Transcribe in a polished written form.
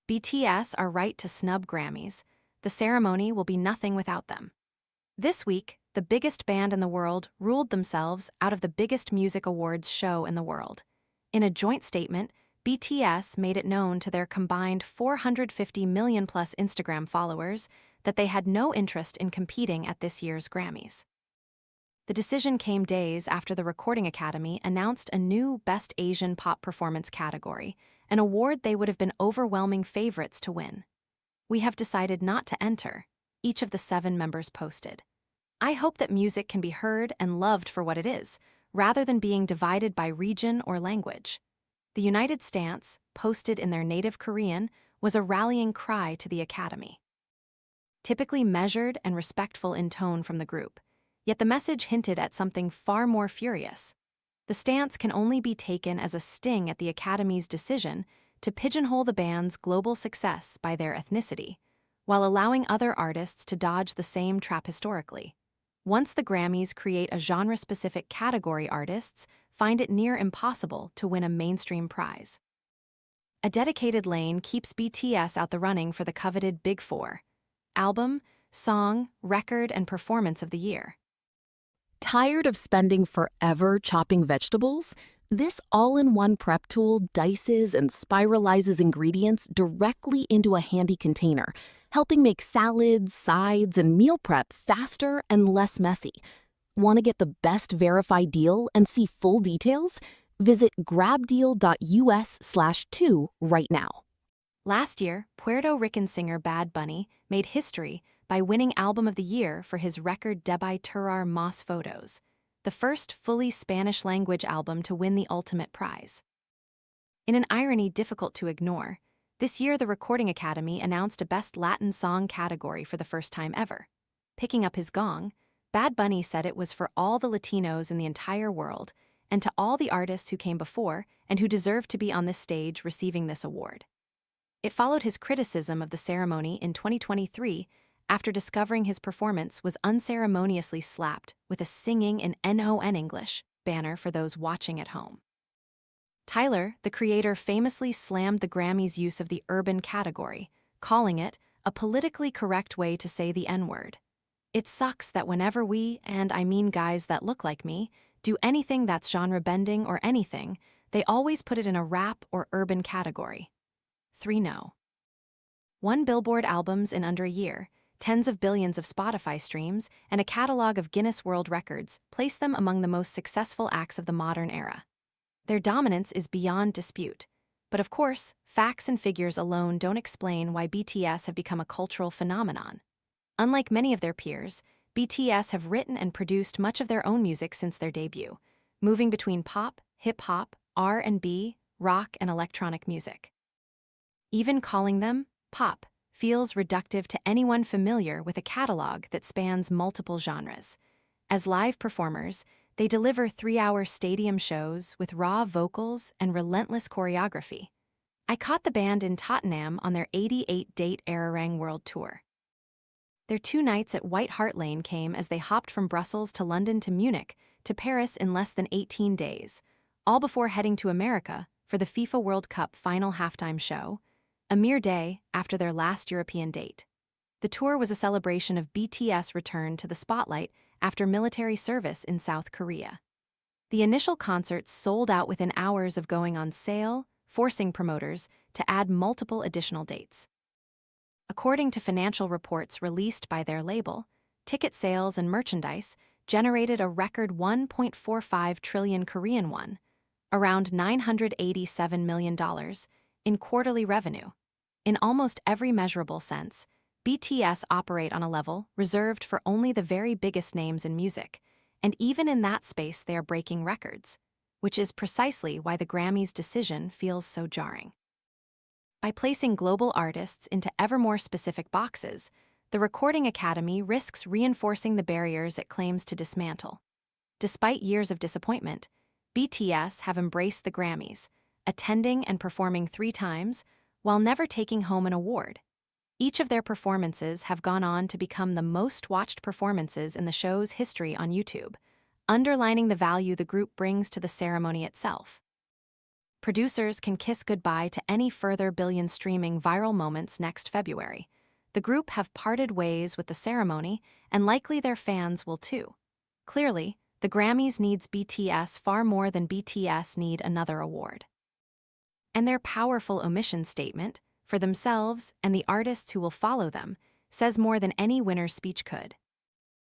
BTS are right to snub Grammys. The ceremony will be nothing without them. This week, the biggest band in the world ruled themselves out of the biggest music awards show in the world. In a joint statement, BTS made it known to their combined 450 million-plus Instagram followers that they had no interest in competing at this year's Grammys. The decision came days after the Recording Academy announced a new Best Asian Pop Performance category, an award they would have been overwhelming favorites to win. "We have decided not to enter," each of the 7 members posted. "I hope that music can be heard and loved for what it is, rather than being divided by region or language." The united stance, posted in their native Korean, was a rallying cry to the Academy. Typically measured and respectful in tone from the group, yet the message hinted at something far more furious. The stance can only be taken as a sting at the Academy's decision to pigeonhole the band's global success by their ethnicity, while allowing other artists to dodge the same trap historically. Once the Grammys create a genre-specific category, artists find it near impossible to win a mainstream prize. A dedicated lane keeps BTS out the running for the coveted Big Four: Album, Song, Record, and Performance of the Year. Tired of spending forever chopping vegetables? This all-in-one prep tool dices and spiralizes ingredients directly into a handy container, helping make salads, sides, and meal prep faster and less messy. Want to get the best verified deal and see full details? Visit grabdeal.us/2 right now. Last year, Puerto Rican singer Bad Bunny made history by winning Album of the Year for his record Debí Tirar Más Fotos, the first fully Spanish-language album to win the ultimate prize. In an irony difficult to ignore, this year the Recording Academy announced a Best Latin Song category for the first time ever. Picking up his gong, Bad Bunny said it was for all the Latinos in the entire world and to all the artists who came before and who deserve to be on this stage receiving this award. It followed his criticism of the ceremony in 2023 after discovering his performance was unceremoniously slapped with a "singing in NON English" banner for those watching at home. Tyler, the creator, famously slammed the Grammys' use of the urban category, calling it a politically correct way to say the N-word. "It sucks that whenever we, and I mean guys that look like me, do anything that's genre-bending or anything, they always put it in a rap or urban category." 3 No. 1 Billboard albums in under a year, tens of billions of Spotify streams, and a catalog of Guinness World Records place them among the most successful acts of the modern era. Their dominance is beyond dispute. But of course, facts and figures alone don't explain why BTS have become a cultural phenomenon. Unlike many of their peers, BTS have written and produced much of their own music since their debut, moving between pop, hip-hop, R&B, rock, and electronic music. Even calling them pop feels reductive to anyone familiar with a catalog that spans multiple genres. As live performers, they deliver 3-hour stadium shows with raw vocals and relentless choreography. I caught the band in Tottenham on their 88-date Arirang World Tour. Their 2 nights at White Hart Lane came as they hopped from Brussels to London to Munich to Paris in less than 18 days, all before heading to America for the FIFA World Cup final halftime show, a mere day after their last European date. The tour was a celebration of BTS' return to the spotlight after military service in South Korea. The initial concerts sold out within hours of going on sale, forcing promoters to add multiple additional dates. According to financial reports released by their label, ticket sales and merchandise generated a record 1.45 trillion Korean won, around $987 million, in quarterly revenue. In almost every measurable sense, BTS operate on a level reserved for only the very biggest names in music, and even in that space they are breaking records, which is precisely why the Grammys' decision feels so jarring. By placing global artists into ever more specific boxes, the Recording Academy risks reinforcing the barriers it claims to dismantle. Despite years of disappointment, BTS have embraced the Grammys, attending and performing 3 times, while never taking home an award. Each of their performances have gone on to become the most-watched performances in the show's history on YouTube, underlining the value the group brings to the ceremony itself. producers can kiss goodbye to any further billion streaming viral moments next February. The group have parted ways with the ceremony, and likely their fans will too. Clearly, the Grammys needs BTS far more than BTS need another award. And their powerful omission statement, for themselves and the artists who will follow them, says more than any winner's speech could.